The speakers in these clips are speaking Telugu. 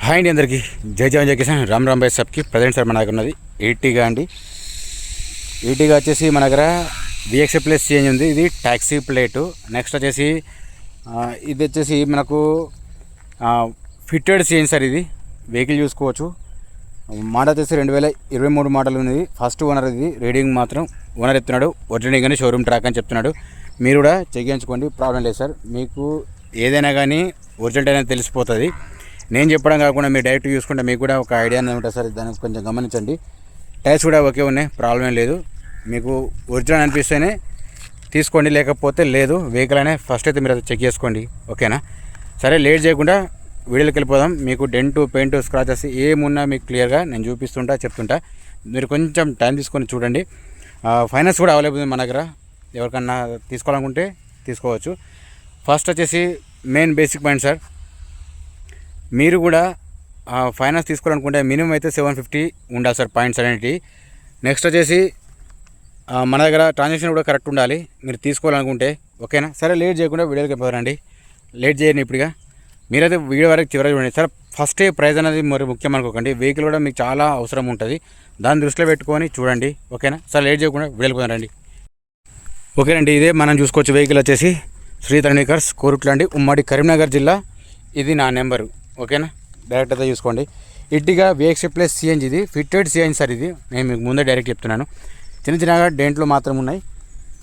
హాయ్ అండి, అందరికీ జై జవాన్ జై కిసాన్. రామ్ రామ్ భాయ్ సబ్కి ప్రజెంట్ సార్ మన దగ్గర ఉన్నది ఈటీగా అండి. ఈటీగా వచ్చేసి మన దగ్గర విఎక్స్ ప్లస్ చేంజ్ ఉంది. ఇది ట్యాక్సీ ప్లేటు. నెక్స్ట్ వచ్చేసి ఇది వచ్చేసి మనకు ఫిట్టెడ్ చేంజ్ సార్. ఇది వెహికల్ చూసుకోవచ్చు. మోడల్ వచ్చేసి 2023 మోడల్ ఉంది. ఫస్ట్ ఓనర్ ఇది. రీడింగ్ మాత్రం ఓనర్ చెప్తున్నాడు ఒరిజినల్ కానీ షోరూమ్ ట్రాక్ అని చెప్తున్నాడు. మీరు కూడా చెక్ చేయించుకోండి, ప్రాబ్లం లేదు సార్. మీకు ఏదైనా కానీ ఒరిజినల్ అనేది తెలిసిపోతుంది. నేను చెప్పడం కాకుండా మీరు డైరెక్ట్ చూసుకుంటే మీకు కూడా ఒక ఐడియా అనేది ఉంటుంది సార్. దానికి కొంచెం గమనించండి. టైర్స్ కూడా ఓకే ఉన్నాయి, ప్రాబ్లం లేదు. మీకు ఒరిజినల్ అనిపిస్తేనే తీసుకోండి, లేకపోతే లేదు. వెహికల్ అనే ఫస్ట్ అయితే మీరు చెక్ చేసుకోండి, ఓకేనా? సరే, లేట్ చేయకుండా వీడియోకి వెళ్ళిపోదాం. మీకు డెంటు పెయింట్ స్క్రాచెస్ ఏమున్నా మీకు క్లియర్గా నేను చెప్తుంటా. మీరు కొంచెం టైం తీసుకొని చూడండి. ఫైనాన్స్ కూడా అవైలబుల్ ఉంది మన దగ్గర. ఎవరికన్నా తీసుకోవాలనుకుంటే తీసుకోవచ్చు. ఫస్ట్ వచ్చేసి మెయిన్ బేసిక్ పాయింట్ సార్, మీరు కూడా ఫైనాన్స్ తీసుకోవాలనుకుంటే మినిమం అయితే 750 ఉండాలి సార్ పాయింట్స్ అనేటివి. నెక్స్ట్ వచ్చేసి మన దగ్గర ట్రాన్సాక్షన్ కూడా కరెక్ట్ ఉండాలి మీరు తీసుకోవాలనుకుంటే, ఓకేనా? సరే, లేట్ చేయకుండా వీడియోకి వెళ్ళిపోరండి. లేట్ చేయని ఇప్పుడుగా మీరైతే వీడియో వరకు చివరి చూడండి సార్. ఫస్టే ప్రైస్ అనేది మరి ముఖ్యం అనుకోకండి. వెహికల్ కూడా మీకు చాలా అవసరం ఉంటుంది, దాన్ని దృష్టిలో పెట్టుకొని చూడండి, ఓకేనా? సరే, లేట్ చేయకుండా వీడియోకి పోరండి. ఓకేనండి, ఇదే మనం చూసుకోవచ్చు. వెహికల్ వచ్చేసి శ్రీ తరణికర్స్ కోరుట్ల అండి, ఉమ్మడి కరీంనగర్ జిల్లా. ఇది నా నెంబరు, ఓకేనా? డైరెక్ట్ అయితే చూసుకోండి. ఇట్టిగా విఎక్స్ ప్లస్ సిఎన్జి, ఇది ఫిట్టెడ్ సిఎన్జి సార్. ఇది నేను మీకు ముందే డైరెక్ట్ చెప్తున్నాను. చిన్నగా డెంట్లు మాత్రం ఉన్నాయి.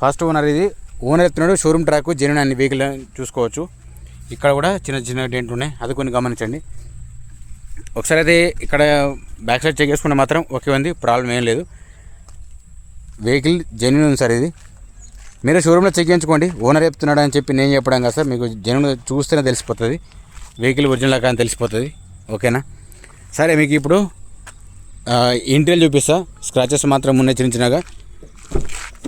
ఫస్ట్ ఓనర్ ఇది. ఓనర్ ఎత్తున్నాడు షోరూమ్ ట్రాక్, జెన్యూన్ అన్ని వెహికల్ చూసుకోవచ్చు. ఇక్కడ కూడా చిన్న డెంట్లు ఉన్నాయి, అది కొన్ని గమనించండి. ఒకసారి అయితే ఇక్కడ బ్యాక్ సైడ్ చెక్ చేసుకుంటే మాత్రం ఓకే ఉంది, ప్రాబ్లం ఏం లేదు. వెహికల్ జెన్యూన్ ఉంది సార్. ఇది మీరు షోరూంలో చెక్ చేయించుకోండి. ఓనర్ చెప్తున్నాడు అని చెప్పి నేను చెప్పడం కదా సార్. మీకు జెన్యూన్ చూస్తేనే తెలిసిపోతుంది, వెహికల్ ఒరిజినల్ కానీ తెలిసిపోతుంది, ఓకేనా? సరే, మీకు ఇప్పుడు ఇంటీరియర్ చూపిస్తా. స్క్రాచెస్ మాత్రం ఉన్నాయి చిన్నగా.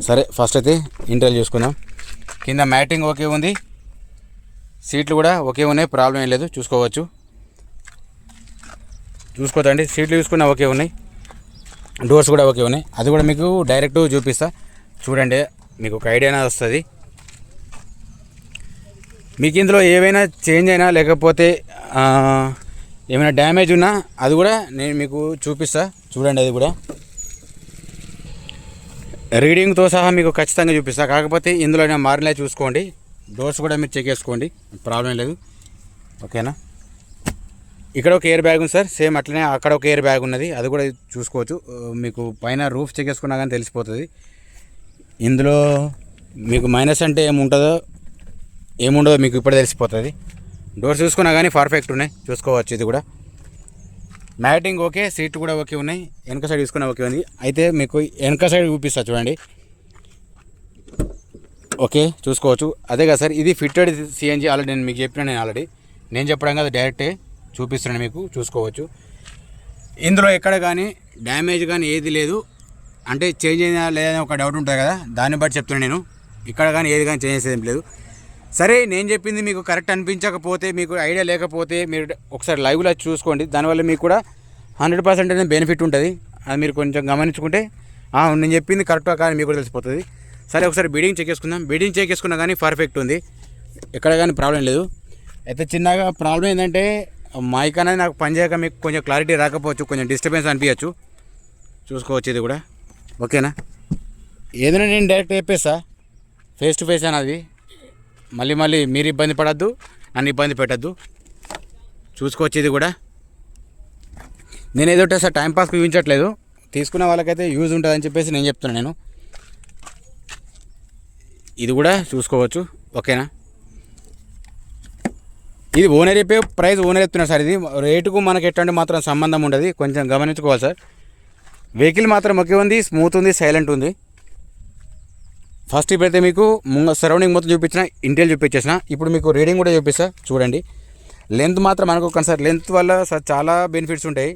సరే, ఫస్ట్ అయితే ఇంటీరియర్ చూసుకుందాం. కింద మ్యాటింగ్ ఓకే ఉంది, సీట్లు కూడా ఓకే ఉన్నాయి, ప్రాబ్లం ఏం లేదు. చూసుకోవద్దండి. సీట్లు చూసుకున్నా ఓకే ఉన్నాయి, డోర్స్ కూడా ఓకే ఉన్నాయి. అది కూడా మీకు డైరెక్ట్ చూపిస్తా, చూడండి. మీకు ఒక ఐడియా వస్తుంది. మీకు ఇందులో ఏవైనా చేంజ్ అయినా లేకపోతే ఏమైనా డ్యామేజ్ ఉన్నా అది కూడా నేను మీకు చూపిస్తా, చూడండి. అది కూడా రీడింగ్తో సహా మీకు ఖచ్చితంగా చూపిస్తా. కాకపోతే ఇందులో మారినా చూసుకోండి. డోర్స్ కూడా మీరు చెక్ చేసుకోండి, ప్రాబ్లం లేదు, ఓకేనా? ఇక్కడ ఒక ఎయిర్ బ్యాగ్ ఉంది సార్, సేమ్ అట్లనే అక్కడ ఒక ఎయిర్ బ్యాగ్ ఉన్నది, అది కూడా చూసుకోవచ్చు. మీకు పైన రూఫ్ చెక్ చేసుకున్నా కానీ తెలిసిపోతుంది. ఇందులో మీకు మైనస్ అంటే ఏముండదో మీకు ఇప్పుడు తెలిసిపోతుంది. డోర్స్ చూసుకున్నా కానీ పర్ఫెక్ట్ ఉన్నాయి, చూసుకోవచ్చు. ఇది కూడా మ్యాటింగ్ ఓకే, సీట్ కూడా ఓకే ఉన్నాయి. వెనక సైడ్ చూసుకున్నా ఓకే ఉంది. అయితే మీకు వెనక సైడ్ చూపిస్తా, చూడండి. ఓకే, చూసుకోవచ్చు. అదే కదా సార్, ఇది ఫిట్టెడ్ సిఎన్జి. ఆల్రెడీ నేను మీకు చెప్పిన, నేను చెప్పడం కదా, డైరెక్టే చూపిస్తున్నాను మీకు, చూసుకోవచ్చు. ఇందులో ఎక్కడ కానీ డ్యామేజ్ కానీ ఏది లేదు. అంటే చేంజ్ అయినా లేదని ఒక డౌట్ ఉంటుంది కదా, దాన్ని బట్టి చెప్తున్నాను నేను. ఇక్కడ కానీ ఏది కానీ చేంజ్ చేసేది లేదు. సరే, నేను చెప్పింది మీకు కరెక్ట్ అనిపించకపోతే, మీకు ఐడియా లేకపోతే మీరు ఒకసారి లైవ్లో చూసుకోండి. దానివల్ల మీకు కూడా 100% అనేది బెనిఫిట్ ఉంటుంది. అది మీరు కొంచెం గమనించుకుంటే నేను చెప్పింది కరెక్ట్గా కానీ మీకు కూడా తెలిసిపోతుంది. సరే, ఒకసారి బిడింగ్ చెక్ చేసుకుందాం. బిడింగ్ చెక్ చేసుకున్నా కానీ పర్ఫెక్ట్ ఉంది, ఎక్కడ కానీ ప్రాబ్లం లేదు. అయితే చిన్నగా ప్రాబ్లం ఏంటంటే మైక్ అనేది నాకు పనిచేయక మీకు కొంచెం క్లారిటీ రాకపోవచ్చు, కొంచెం డిస్టర్బెన్స్ అనిపించచ్చు. చూసుకోవచ్చు. ఇది కూడా ఓకేనా? ఏదైనా నేను డైరెక్ట్ చెప్పేస్తా, ఫేస్ టు ఫేస్ అనేది. మళ్ళీ మీరు ఇబ్బంది పడద్దు, నన్ను ఇబ్బంది పెట్టద్దు. చూసుకోవచ్చు. ఇది కూడా నేను ఏదో సార్ టైంపాస్కి చూపించట్లేదు, తీసుకున్న వాళ్ళకైతే యూజ్ ఉంటుందని చెప్పేసి నేను చెప్తున్నాను నేను. ఇది కూడా చూసుకోవచ్చు, ఓకేనా? ఇది ఓనర్ చెప్పే ప్రైస్ ఓనర్ చెప్తున్నారు సార్. ఇది రేటుకు మనకి ఎటువంటి మాత్రం సంబంధం ఉండదు, కొంచెం గమనించుకోవాలి సార్. వెహికల్ మాత్రం ఓకే ఉంది, స్మూత్ ఉంది, సైలెంట్ ఉంది. ఫస్ట్ ఇప్పుడైతే మీకు సరౌండింగ్ మొత్తం చూపించిన, ఇంటీరియర్ చూపించేసిన. ఇప్పుడు మీకు రీడింగ్ కూడా చూపిస్తా, చూడండి. లెంత్ మాత్రం అనుకోకండి సార్, లెంత్ వల్ల సార్ చాలా బెనిఫిట్స్ ఉంటాయి.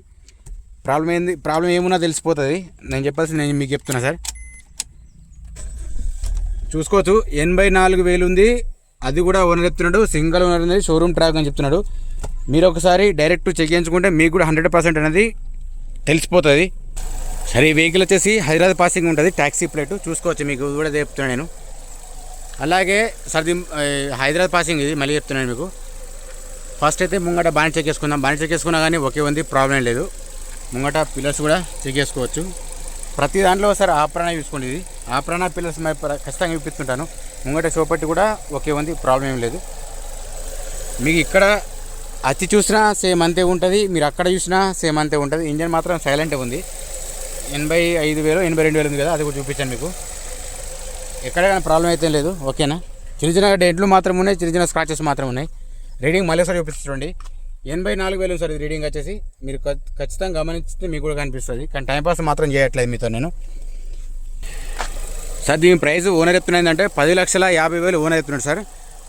ప్రాబ్లం ఏమున్నా తెలిసిపోతుంది. నేను చెప్పాల్సింది నేను మీకు చెప్తున్నా సార్. చూసుకోవచ్చు. 84,000 ఉంది, అది కూడా ఓనర్ చెప్తున్నాడు. సింగిల్ ఓనర్ అనేది, షోరూమ్ ట్రాక్ అని చెప్తున్నాడు. మీరు ఒకసారి డైరెక్ట్ చెక్ చేయించుకుంటే మీకు కూడా 100% అనేది తెలిసిపోతుంది. సరే, ఈ వెహికల్ వచ్చేసి హైదరాబాద్ పాసింగ్ ఉంటుంది, ట్యాక్సీ ప్లేటు. చూసుకోవచ్చు, మీకు కూడా చెప్తున్నాను నేను. అలాగే సార్, హైదరాబాద్ పాసింగ్ ఇది మళ్ళీ చెప్తున్నాను మీకు. ఫస్ట్ అయితే ముంగట బాగా చెక్ చేసుకుందాం. బాగా చెక్ చేసుకున్నా కానీ ఓకే ఉంది, ప్రాబ్లం లేదు. ముంగట పిల్లర్స్ కూడా చెక్ చేసుకోవచ్చు. ప్రతి దాంట్లో ఒకసారి ఆప్రాణ చూసుకోండి. ఇది ఆప్రాణ పిల్లర్స్ ఖచ్చితంగా చూపిస్తుంటాను. ముంగట చోపట్టి కూడా ఓకే ఉంది, ప్రాబ్లం ఏం లేదు. మీకు ఇక్కడ అచ్చి చూసినా సేమ్ అంతే ఉంటుంది, మీరు అక్కడ చూసినా సేమ్ అంతే ఉంటుంది. ఇంజన్ మాత్రం సైలెంట్గా ఉంది. 85,000 82,000 ఉంది కదా, అది కూడా చూపించాను మీకు. ఎక్కడ కానీ ప్రాబ్లం అయితే లేదు, ఓకేనా. చిన్న చిన్న డెంట్లు మాత్రం ఉన్నాయి, చిన్న చిన్న స్క్రాచెస్ మాత్రం ఉన్నాయి. రీడింగ్ మళ్ళీ ఒకసారి చూపిస్తుండీ. 84,000 సార్ ఇది రీడింగ్ వచ్చేసి. మీరు ఖచ్చితంగా గమనిస్తే మీకు కూడా కనిపిస్తుంది. కానీ టైంపాస్ మాత్రం చేయట్లేదు మీతో నేను. సార్ దీని ప్రైస్ ఓనర్ చెప్తున్నది అంటే 10,50,000 ఓనర్ చెప్తున్నాడు సార్.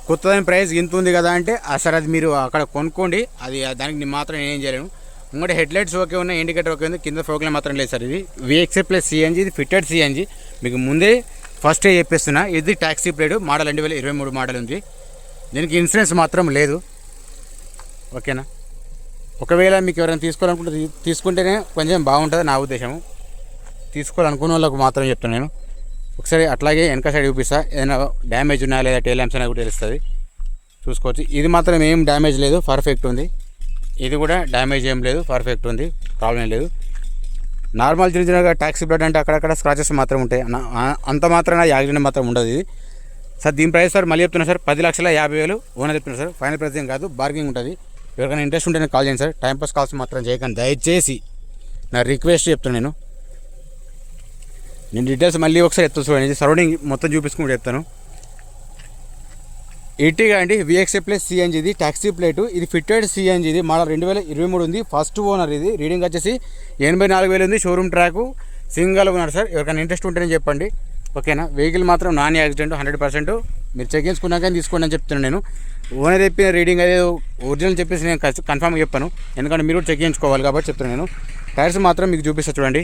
కొత్తదాని ప్రైస్ ఇంత ఉంది కదా అంటే సార్ అది మీరు అక్కడ కొనుక్కోండి, అది దానికి మాత్రం నేనేం చేయలేను. ఇంకోటి హెడ్లైట్స్ ఓకే ఉన్నాయి, ఇండికేటర్ ఓకే ఉంది, కింద ఫోక్లే మాత్రం లేదు సార్. ఇది VXF ప్లస్ CNG, ఇది ఫిట్టెడ్ CNG. మీకు ముందే ఫస్టే చెప్పేస్తున్నా, ఇది ట్యాక్సీ ప్లేట్ మోడల్ 2023 మోడల్ ఉంది. దీనికి ఇన్సూరెన్స్ మాత్రం లేదు, ఓకేనా. ఒకవేళ మీకు ఎవరైనా తీసుకోవాలనుకుంటే తీసుకుంటేనే కొంచెం బాగుంటుంది నా ఉద్దేశము. తీసుకోవాలనుకున్న వాళ్ళకు మాత్రం చెప్తాను నేను. ఒకసారి అట్లాగే వెనక సైడ్ చూపిస్తా, ఏదైనా డ్యామేజ్ ఉన్నా లేదా టైల్ ల్యాంప్స్ అనేది కూడా తెలుస్తుంది, చూసుకోవచ్చు. ఇది మాత్రం ఏం డ్యామేజ్ లేదు, పర్ఫెక్ట్ ఉంది. ఇది కూడా డ్యామేజ్ ఏం లేదు, పర్ఫెక్ట్ ఉంది, ప్రాబ్లం లేదు. నార్మల్ చిన్న చిన్నగా ట్యాక్సీ బ్లడ్ అంటే అక్కడక్కడ స్క్రాచెస్ మాత్రం ఉంటాయి, అంత మాత్రం యాక్సిడెంట్ మాత్రం ఉండదు ఇది. సార్ దీని ప్రైస్ సార్ మళ్ళీ చెప్తున్నా సార్ 10,50,000 ఓనర్ చెప్తున్నారు సార్. ఫైనల్ ప్రైస్ ఏం కాదు, బార్గింగ్ ఉంటుంది. ఎవరికైనా ఇంట్రెస్ట్ ఉంటే నేను కాల్ చేయండి సార్. టైంపాస్ కాల్స్ మాత్రం చేయకండి దయచేసి, నా రిక్వెస్ట్ చెప్తాను. నేను డీటెయిల్స్ మళ్ళీ ఒకసారి ఎత్తు చూడండి, సరౌండింగ్ మొత్తం చూపించుకుంటూ చెప్తాను. ఎర్టిగా అండి, VXF ప్లస్ CNG, ఇది ట్యాక్సీ ప్లేటు, ఇది ఫిట్టెడ్ CNG, ఇది మోడల్ 2023 ఉంది, ఫస్ట్ ఓనర్. ఇది రీడింగ్ వచ్చేసి 84,000 ఉంది, showroom track, single owner sir. ఎవరికైనా ఇంట్రెస్ట్ ఉంటేనే చెప్పండి, ఓకేనా. వెహికల్ మాత్రం నాన్ యాక్సిడెంట్ 100%. మీరు చెక్ చేసుకున్నాక తీసుకోండి అని చెప్తున్నాను నేను. ఓనర్ చెప్పిన రీడింగ్ అదే ఒరిజినల్ చెప్పేసి నేను కన్ఫామ్గా చెప్పాను, ఎందుకంటే మీరు కూడా చెక్ చేయించుకోవాలి కాబట్టి చెప్తున్నాను నేను. టైర్స్ మాత్రం మీకు చూపిస్తా చూడండి.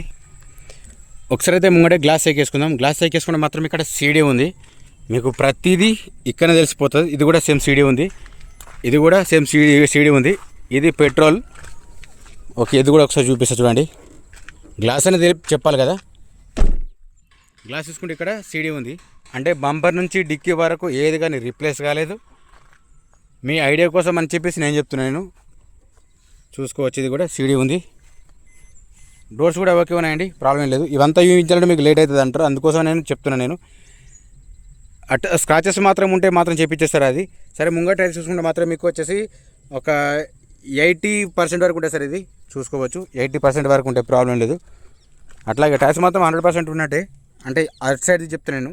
ఒకసారి అయితే ముంగడే గ్లాస్ చెక్ చేసుకుందాం. గ్లాస్ చెక్ చేసుకుంటే మాత్రం ఇక్కడ CD ఉంది, మీకు ప్రతిదీ ఇక్కడనే తెలిసిపోతుంది. ఇది కూడా సేమ్ CD ఉంది, ఇది కూడా సేమ్ CD ఉంది. ఇది పెట్రోల్, ఓకే. ఇది కూడా ఒకసారి చూపిస్తా చూడండి. గ్లాస్ అనేది చెప్పాలి కదా. గ్లాస్ చూసుకుంటే ఇక్కడ CD ఉంది, అంటే బంపర్ నుంచి డిక్కీ వరకు ఏది కానీ రీప్లేస్ కాలేదు. మీ ఐడియా కోసం అని చెప్పేసి నేను చెప్తున్నాను, చూసుకోవచ్చు. ఇది కూడా CD ఉంది. డోర్స్ కూడా ఓకే ఉన్నాయండి, ప్రాబ్లం లేదు. ఇవంతా చూపించాలంటే మీకు లేట్ అవుతుంది అంటారు, అందుకోసం నేను చెప్తున్నాను నేను. స్క్రాచెస్ మాత్రం ఉంటే మాత్రం చేపించేస్తారు అది. సరే ముంగట టైర్స్ చూసుకుంటే మాత్రం మీకు వచ్చేసి ఒక 80% వరకు ఉంటుంది సార్. ఇది చూసుకోవచ్చు, 80% వరకు ఉంటాయి, ప్రాబ్లం లేదు. అట్లాగే టైర్స్ మాత్రం 100% ఉన్నట్టే, అంటే అటు సైడ్ చెప్తున్నాను.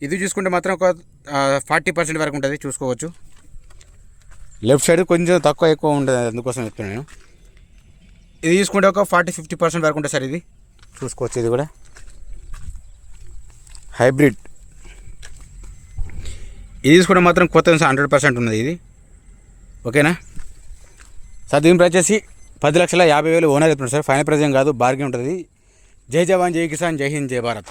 ఇది చూసుకుంటే మాత్రం ఒక 40% వరకు ఉంటుంది, చూసుకోవచ్చు. లెఫ్ట్ సైడ్ కొంచెం తక్కువ ఎక్కువ ఉంటుంది, అందుకోసం చెప్తున్నాను. ఇది తీసుకుంటే ఒక 40-50% వరకు ఉంటుంది సార్. ఇది చూసుకోవచ్చు. ఇది కూడా హైబ్రిడ్. ఇది తీసుకుంటే మాత్రం కొత్త 100% ఉన్నది ఇది, ఓకేనా. సార్ దీని ప్రైస్ వచ్చేసి 10,50,000 ఓనర్ చెప్తున్నారు సార్. ఫైనల్ ప్రైస్ ఏం కాదు, బార్గెన్ ఉంటుంది. జై జవాన్, జై కిసాన్, జై హింద్, జై భారత్.